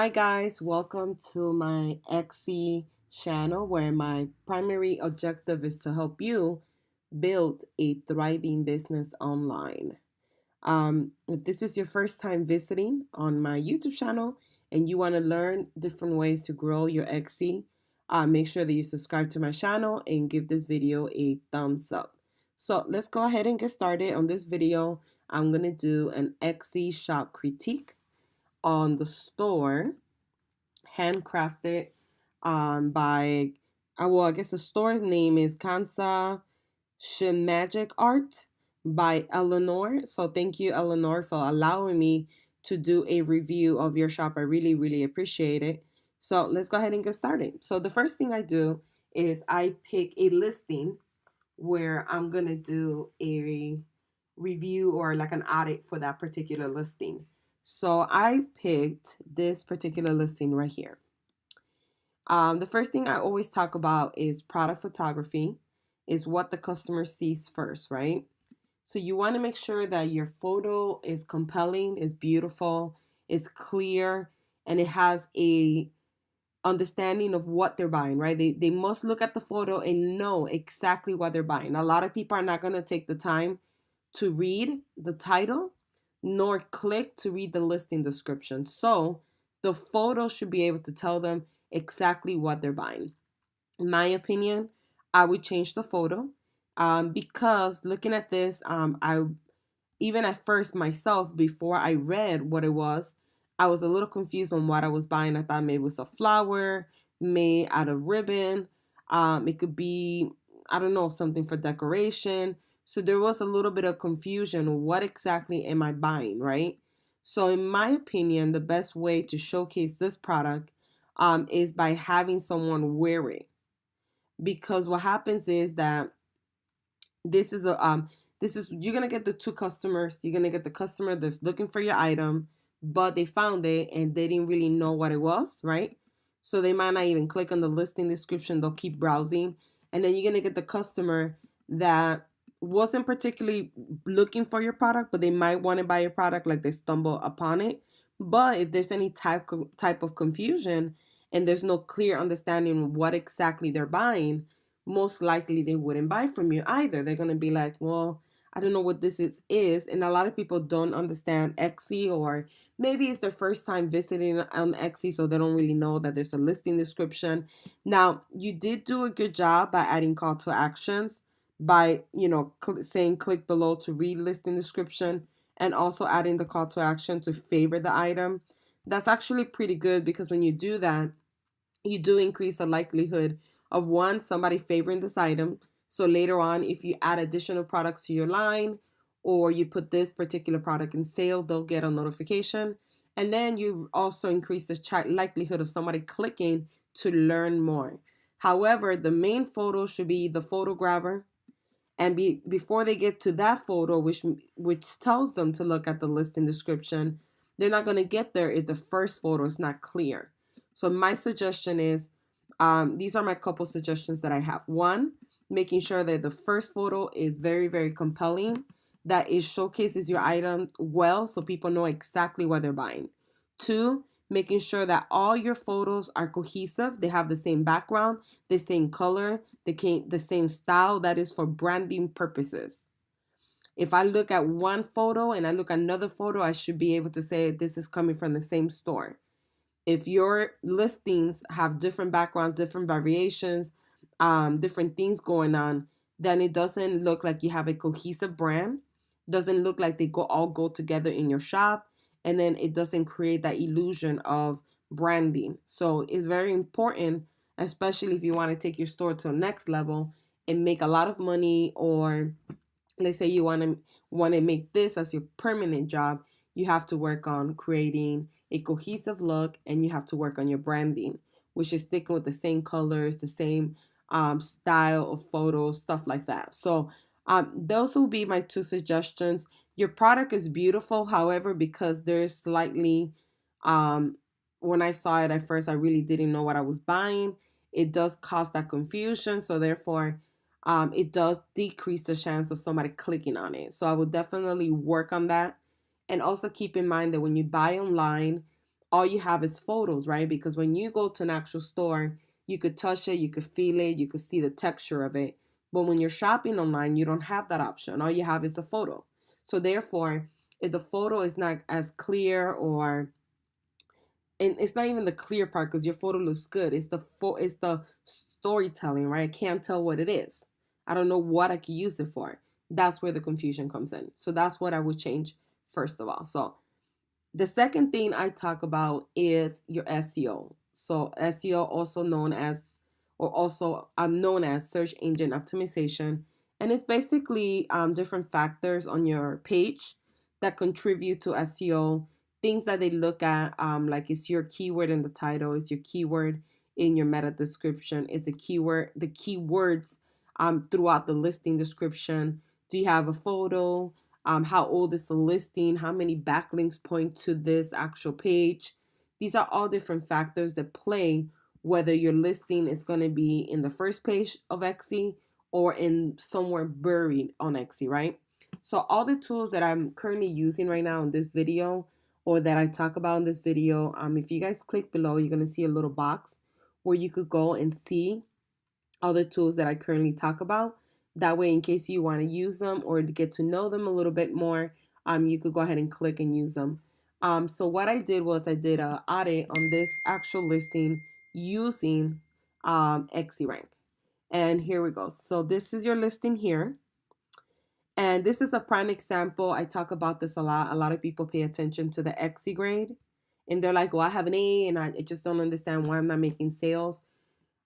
Hi guys, welcome to my XC channel where my primary objective is to help you build a thriving business online. If this is your first time visiting on my YouTube channel and you want to learn different ways to grow your XC, make sure that you subscribe to my channel and give this video a thumbs up. So let's go ahead and get started. On this video, I'm going to do an XC shop critique on the store, handcrafted by I guess the store's name is Kansa Shin Magic Art by Eleanor. So thank you, Eleanor, for allowing me to do a review of your shop. I really appreciate it. So let's go ahead and get started. So the first thing I do is I pick a listing where I'm gonna do a review or like an audit for that particular listing. So I picked this particular listing right here. The first thing I always talk about is product photography, is what the customer sees first, right? So you want to make sure that your photo is compelling, is beautiful, is clear, and it has a understanding of what they're buying, right? They must look at the photo and know exactly what they're buying. A lot of people are not going to take the time to read the title nor click to read the listing description. So the photo should be able to tell them exactly what they're buying. In my opinion, I would change the photo because looking at this, I even at first myself, before I read what it was, I was a little confused on what I was buying. I thought maybe it was a flower made out of ribbon. It could be, I don't know, something for decoration. So there was a little bit of confusion. What exactly am I buying, right? So in my opinion, the best way to showcase this product is by having someone wear it. Because what happens is that this is a you're gonna get the two customers. You're gonna get the customer that's looking for your item, but they found it and they didn't really know what it was, right? So they might not even click on the listing description. They'll keep browsing, and then you're gonna get the customer that wasn't particularly looking for your product, but they might want to buy your product, like they stumble upon it. But if there's any type of confusion and there's no clear understanding of what exactly they're buying, most likely they wouldn't buy from you either. They're going to be like, well, I don't know what this is. And a lot of people don't understand Etsy, or maybe it's their first time visiting on Etsy, so they don't really know that there's a listing description. Now, you did do a good job by adding call to actions by, saying click below to read listing description, and also adding the call to action to favorite the item. That's actually pretty good, because when you do that, you do increase the likelihood of one, somebody favoring this item. So later on, if you add additional products to your line, or you put this particular product in sale, they'll get a notification. And then you also increase the likelihood of somebody clicking to learn more. However, the main photo should be the photo grabber, and before they get to that photo, which tells them to look at the listing description, they're not going to get there if the first photo is not clear. So my suggestion is, these are my couple suggestions that I have. One, making sure that the first photo is very compelling, that it showcases your item well so people know exactly what they're buying. Two, making sure that all your photos are cohesive. They have the same background, the same color, the same style. That is for branding purposes. If I look at one photo and I look at another photo, I should be able to say this is coming from the same store. If your listings have different backgrounds, different variations, different things going on, then it doesn't look like you have a cohesive brand. Doesn't look like they all go together in your shop, and then it doesn't create that illusion of branding. So it's very important, especially if you want to take your store to the next level and make a lot of money, or let's say you want to make this as your permanent job. You have to work on creating a cohesive look, and you have to work on your branding, which is sticking with the same colors, the same style of photos, stuff like that. So those will be my two suggestions. Your product is beautiful, however, because there's slightly, when I saw it at first, I really didn't know what I was buying. It does cause that confusion, so therefore it does decrease the chance of somebody clicking on it. So I would definitely work on that. And also keep in mind that when you buy online, all you have is photos, right? Because when you go to an actual store, you could touch it, you could feel it, you could see the texture of it. But when you're shopping online, you don't have that option. All you have is the photo. So therefore, if the photo is not as clear, or and it's not even the clear part because your photo looks good. It's the storytelling, right? I can't tell what it is. I don't know what I could use it for. That's where the confusion comes in. So that's what I would change first of all. So the second thing I talk about is your SEO. So SEO, also known as, or also I'm known as search engine optimization, and it's basically different factors on your page that contribute to SEO. Things that they look at, like is your keyword in the title, is your keyword in your meta description, is the keywords throughout the listing description. Do you have a photo? How old is the listing, how many backlinks point to this actual page. These are all different factors that play whether your listing is going to be in the first page of Etsy or in somewhere buried on Etsy, right? So all the tools that I'm currently using right now in this video, or that I talk about in this video, if you guys click below, you're going to see a little box where you could go and see all the tools that I currently talk about. That way, in case you want to use them or to get to know them a little bit more, you could go ahead and click and use them. So what I did was I did an audit on this actual listing using Rank. And here we go. So this is your listing here. And this is a prime example. I talk about this a lot. A lot of people pay attention to the Etsy grade. And they're like, well, I have an A and I just don't understand why I'm not making sales.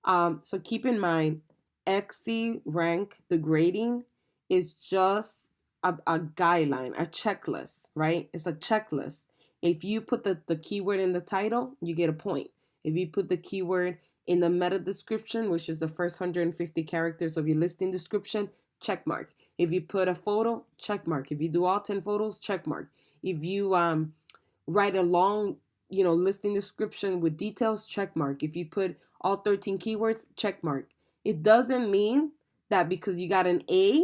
So keep in mind, Etsy rank, the grading is just a guideline, a checklist, right? It's a checklist. If you put the keyword in the title, you get a point. If you put the keyword in the meta description, which is the first 150 characters of your listing description, check mark. If you put a photo, check mark. If you do all 10 photos, check mark. If you write a long, listing description with details, check mark. If you put all 13 keywords, check mark. It doesn't mean that because you got an A,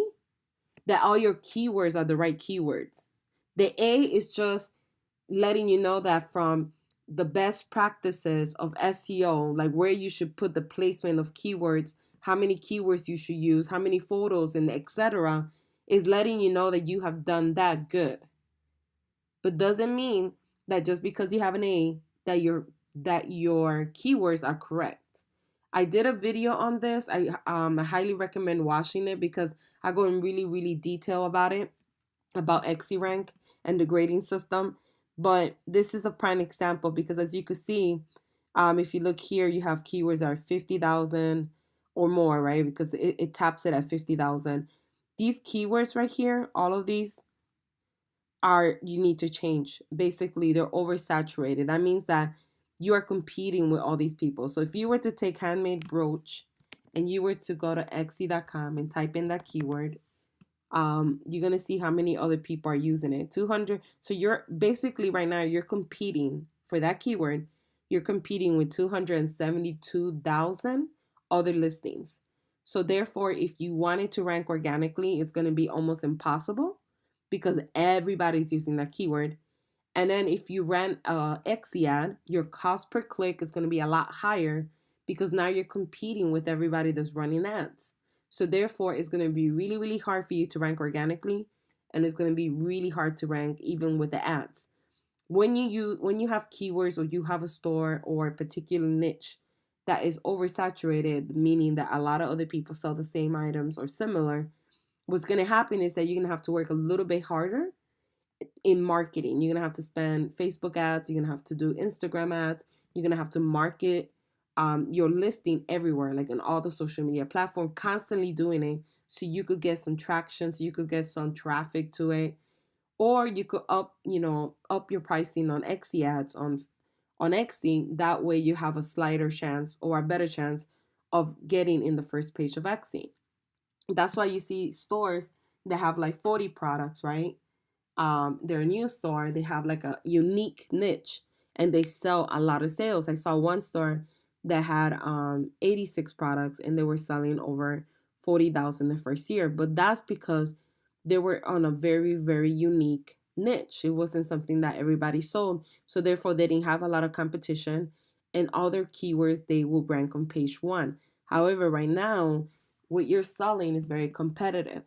that all your keywords are the right keywords. The A is just letting you know that from the best practices of SEO, like where you should put the placement of keywords, how many keywords you should use, how many photos, and etc., is letting you know that you have done that good. But doesn't mean that just because you have an A that your keywords are correct. I did a video on this. I highly recommend watching it because I go in really, really detail about it, about Rank and the grading system. But this is a prime example because as you can see, if you look here, you have keywords that are 50,000 or more, right? Because it taps it at 50,000. These keywords right here, all of these, you need to change. Basically, they're oversaturated. That means that you are competing with all these people. So if you were to take handmade brooch and you were to go to Etsy.com and type in that keyword, you're gonna see how many other people are using it. 200. So you're basically right now you're competing for that keyword. You're competing with 272,000 other listings. So therefore, if you wanted to rank organically, it's gonna be almost impossible because everybody's using that keyword. And then if you ran a Etsy ad, your cost per click is going to be a lot higher because now you're competing with everybody that's running ads. So therefore, it's going to be really, really hard for you to rank organically, and it's going to be really hard to rank even with the ads. When you have keywords or you have a store or a particular niche that is oversaturated, meaning that a lot of other people sell the same items or similar, what's going to happen is that you're going to have to work a little bit harder in marketing. You're going to have to spend Facebook ads. You're going to have to do Instagram ads. You're going to have to market your listing everywhere, like on all the social media platforms, constantly doing it so you could get some traction, so you could get some traffic to it. Or you could up your pricing on Etsy ads on Etsy. That way you have a slighter chance or a better chance of getting in the first page of Etsy. That's why you see stores that have like 40 products, right? Their new store, they have like a unique niche and they sell a lot of sales. I saw one store that had 86 products and they were selling over 40,000 the first year. But that's because they were on a very, very unique niche. It wasn't something that everybody sold. So therefore they didn't have a lot of competition, and all their keywords they will rank on page one. However, right now, what you're selling is very competitive.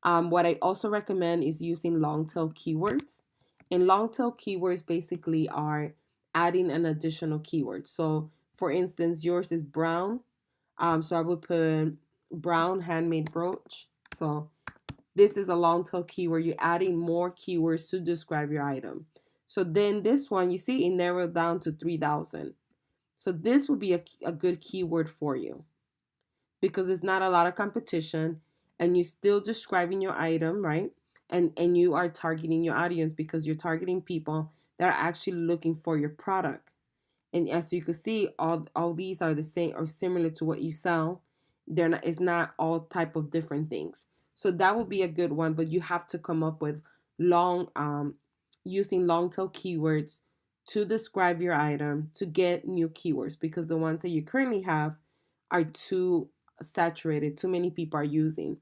What I also recommend is using long tail keywords. And long tail keywords basically are adding an additional keyword. So for instance, yours is brown. So I would put brown handmade brooch. So this is a long tail keyword. You're adding more keywords to describe your item. So then this one, you see, it narrowed down to 3,000. So this would be a good keyword for you because it's not a lot of competition and you're still describing your item, right? And you are targeting your audience because you're targeting people that are actually looking for your product. And as you can see, all these are the same or similar to what you sell. They're not, it's not all type of different things. So that would be a good one, but you have to come up with long using long tail keywords to describe your item to get new keywords, because the ones that you currently have are too saturated, too many people are using.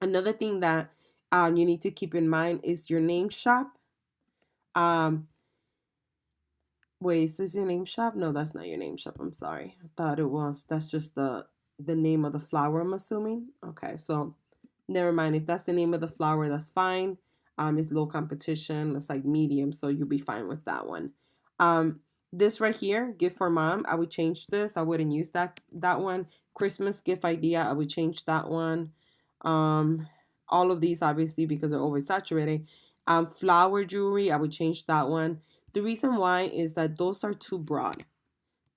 Another thing that you need to keep in mind is your name shop. um Wait, is this your name shop? No, that's not your name shop. I'm sorry. I thought it was. That's just the name of the flower, I'm assuming. Okay, so never mind. If that's the name of the flower, that's fine. It's low competition. It's like medium, so you'll be fine with that one. Um, this right here, gift for mom, I would change this. I wouldn't use that one. Christmas gift idea, I would change that one. Um, all of these obviously because they're oversaturated. Flower jewelry, I would change that one. The reason why is that those are too broad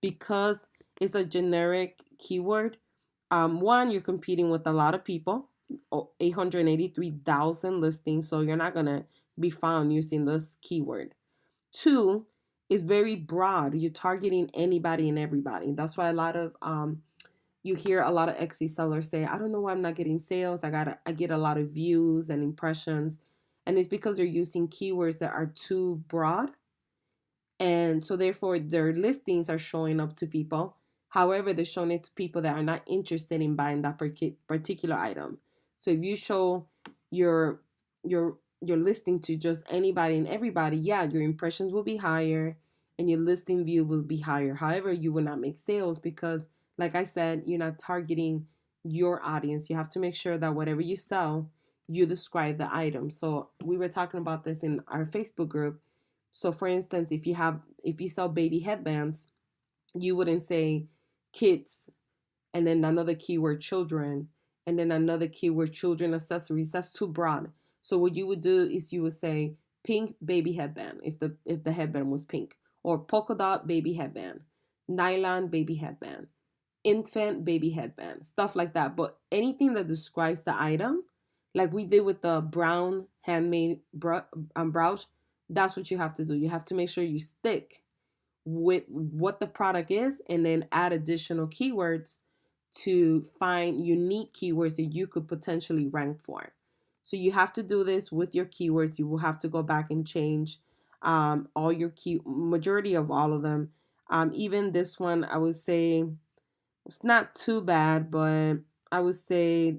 because it's a generic keyword. One, you're competing with a lot of people, 883,000 listings, so you're not gonna be found using this keyword. Two, is very broad. You're targeting anybody and everybody. That's why a lot of you hear a lot of Etsy sellers say, "I don't know why I'm not getting sales. I get a lot of views and impressions," and it's because they're using keywords that are too broad, and so therefore their listings are showing up to people. However, they're showing it to people that are not interested in buying that particular item. So if you show your your listing to just anybody and everybody, yeah, your impressions will be higher and your listing view will be higher. However, you will not make sales because, like I said, you're not targeting your audience. You have to make sure that whatever you sell, you describe the item. So we were talking about this in our Facebook group. So for instance, if you sell baby headbands, you wouldn't say kids and then another keyword children and then another keyword children accessories. That's too broad. So what you would do is you would say pink baby headband if the headband was pink, or polka dot baby headband, nylon baby headband, infant baby headband, stuff like that. But anything that describes the item, like we did with the brown handmade brooch, that's what you have to do. You have to make sure you stick with what the product is and then add additional keywords to find unique keywords that you could potentially rank for. So you have to do this with your keywords. You will have to go back and change all your majority of all of them. Even this one, I would say it's not too bad, but I would say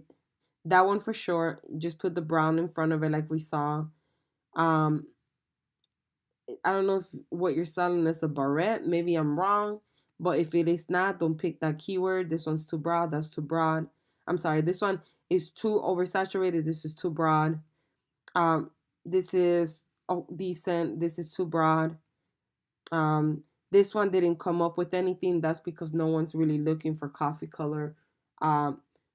that one for sure. Just put the brown in front of it like we saw. Um, I don't know if what you're selling is a barrette. Maybe I'm wrong. But if it is not, don't pick that keyword. This one's too broad. That's too broad. I'm sorry. This one is too oversaturated. This is too broad. Um, this is decent. This is too broad. Um, this one didn't come up with anything. That's because no one's really looking for coffee color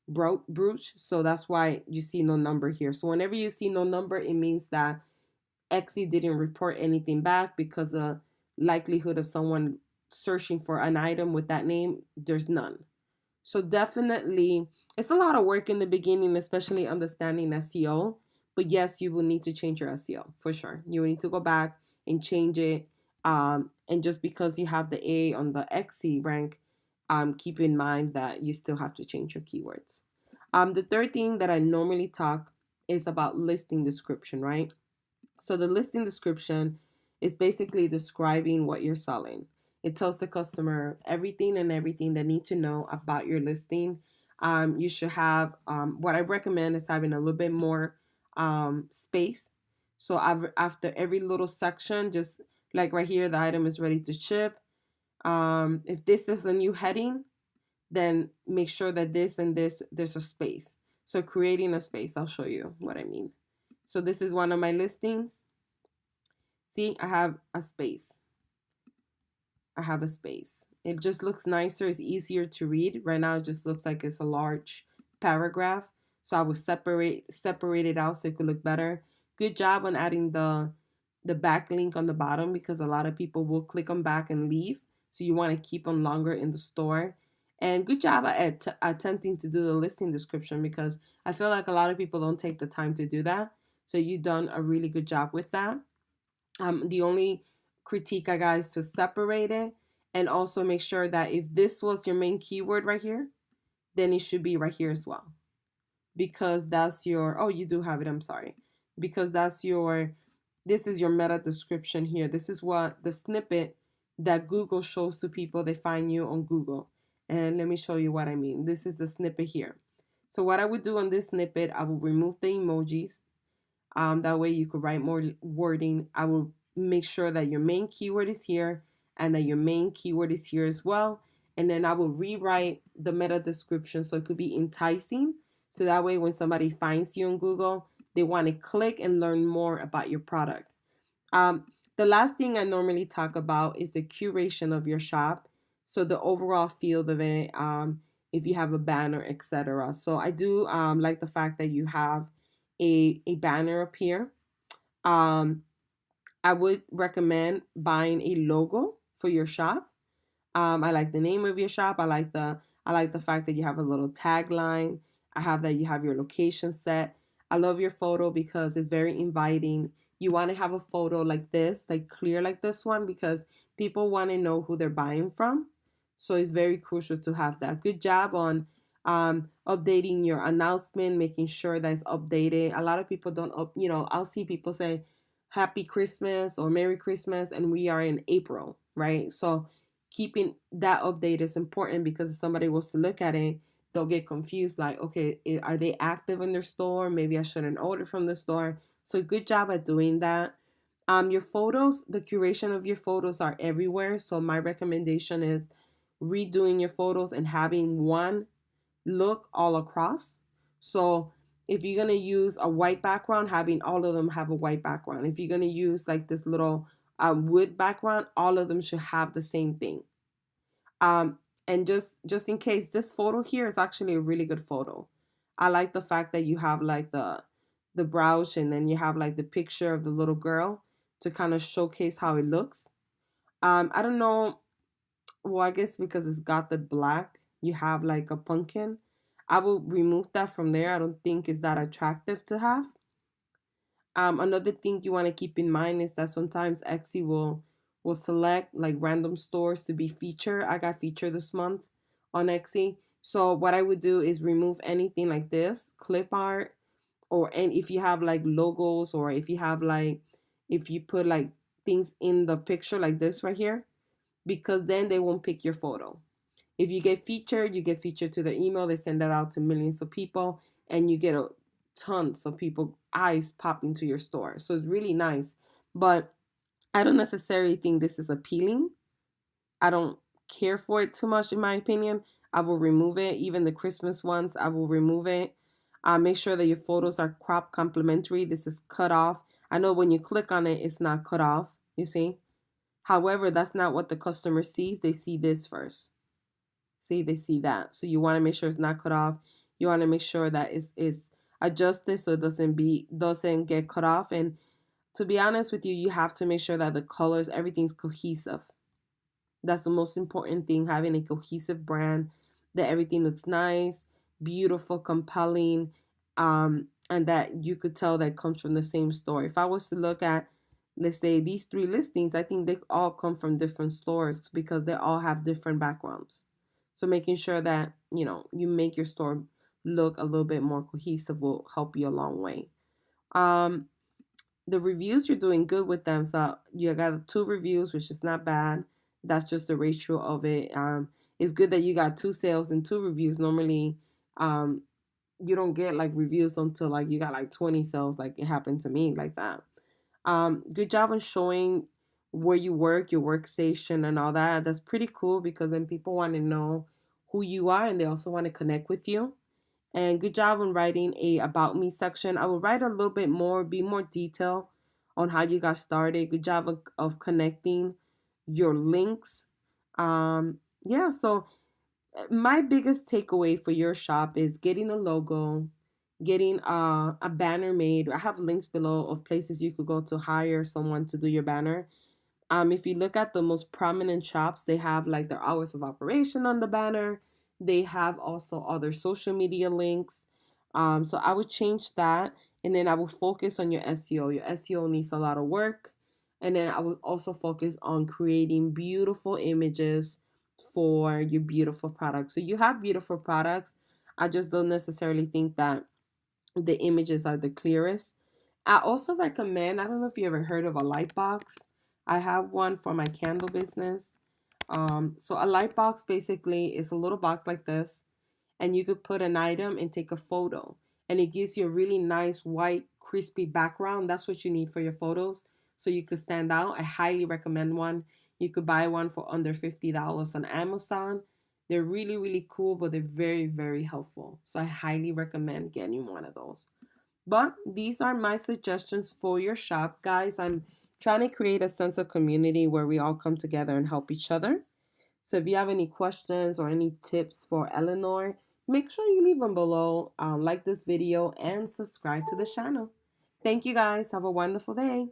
brooch. So that's why you see no number here. So whenever you see no number, it means that Etsy didn't report anything back because the likelihood of someone searching for an item with that name, there's none. So definitely, it's a lot of work in the beginning, especially understanding SEO. But yes, you will need to change your SEO for sure. You will need to go back and change it. And just because you have the A on the Etsy rank, keep in mind that you still have to change your keywords. The third thing that I normally talk is about listing description, right? So the listing description is basically describing what you're selling. It tells the customer everything they need to know about your listing. You should have what I recommend is having a little bit more space So after every little section, just like right here, the item is ready to ship. If this is a new heading, then make sure that this and this, there's a space. So creating a space, I'll show you what I mean. So this is one of my listings. See, I have a space. I have a space. It just looks nicer. It's easier to read. Right now, it just looks like it's a large paragraph. So I will separate it out so it could look better. Good job on adding the backlink on the bottom, because a lot of people will click on back and leave. So you want to keep them longer in the store. And good job at attempting to do the listing description, because I feel like a lot of people don't take the time to do that. So you've done a really good job with that. The only critique I got is to separate it, and also make sure that if this was your main keyword right here, then it should be right here as well, because that's your, oh, you do have it, I'm sorry, because that's your, this is your meta description here. This is what the snippet that Google shows to people. They find you on Google. And let me show you what I mean. This is the snippet here. So what I would do on this snippet, I will remove the emojis. That way you could write more wording. I will make sure that your main keyword is here and that your main keyword is here as well. And then I will rewrite the meta description so it could be enticing. So that way when somebody finds you on Google, they want to click and learn more about your product. The last thing I normally talk about is the curation of your shop. So the overall feel of it, if you have a banner, etc. So I do like the fact that you have a banner up here. I would recommend buying a logo for your shop. I like the name of your shop. I like the fact that you have a little tagline. I have that you have your location set. I love your photo because it's very inviting. You want to have a photo like this, like clear like this one, because people want to know who they're buying from. So it's very crucial to have that. Good job on updating your announcement, making sure that it's updated. A lot of people don't I'll see people say Happy Christmas or Merry Christmas, and we are in April, right? So keeping that update is important, because if somebody was to look at it, they'll get confused, like, okay, are they active in their store? Maybe I shouldn't order from the store. So good job at doing that. Your photos, the curation of your photos are everywhere. So my recommendation is redoing your photos and having one look all across. So if you're going to use a white background, having all of them have a white background. If you're going to use like this little wood background, all of them should have the same thing. And just in case, this photo here is actually a really good photo. I like the fact that you have like the brooch, and then you have like the picture of the little girl to kind of showcase how it looks. I don't know. Well, I guess because it's got the black, you have like a pumpkin. I will remove that from there. I don't think it's that attractive to have. Another thing you want to keep in mind is that sometimes Etsy will select like random stores to be featured. I got featured this month on Etsy. So what I would do is remove anything like this, clip art, and if you have like logos, or if you have like, if you put like things in the picture like this right here, because then they won't pick your photo. If you get featured, you get featured to their email. They send that out to millions of people, and you get a tons of people eyes pop into your store. So it's really nice. But I don't necessarily think this is appealing. I don't care for it too much, in my opinion. I will remove it. Even the Christmas ones, I will remove it. Make sure that your photos are crop complementary. This is cut off. I know when you click on it, it's not cut off, you see. However, that's not what the customer sees. They see this first. See, they see that. So you want to make sure it's not cut off. You want to make sure that it's adjusted so it doesn't get cut off. And to be honest with you, you have to make sure that the colors, everything's cohesive. That's the most important thing, having a cohesive brand, that everything looks nice, beautiful, compelling, and that you could tell that comes from the same store. If I was to look at, let's say, these 3 listings, I think they all come from different stores because they all have different backgrounds. So making sure that, you make your store look a little bit more cohesive will help you a long way. The reviews, you're doing good with them. So you got 2 reviews, which is not bad. That's just the ratio of it. It's good that you got 2 sales and 2 reviews. Normally, you don't get like reviews until like you got like 20 sales, like it happened to me like that. Good job on showing where you work, your workstation, and all that. That's pretty cool because then people want to know who you are and they also want to connect with you. And good job on writing a about me section. I will write a little bit more, be more detail on how you got started. Good job of connecting your links. Yeah, so my biggest takeaway for your shop is getting a logo, getting a banner made. I have links below of places you could go to hire someone to do your banner. If you look at the most prominent shops, they have like their hours of operation on the banner. They have also other social media links. So I would change that, and then I would focus on your SEO. Your SEO needs a lot of work, and then I would also focus on creating beautiful images for your beautiful products. So you have beautiful products. I just don't necessarily think that the images are the clearest. I also recommend, I don't know if you ever heard of a light box. I have one for my candle business. So a light box basically is a little box like this, and you could put an item and take a photo, and it gives you a really nice white crispy background. That's what you need for your photos, so you could stand out. I highly recommend one. You could buy one for under $50 on Amazon. They're really, really cool, but they're very, very helpful. So I highly recommend getting one of those. But these are my suggestions for your shop, guys. I'm trying to create a sense of community where we all come together and help each other. So if you have any questions or any tips for Eleanor, make sure you leave them below. Like this video and subscribe to the channel. Thank you guys. Have a wonderful day.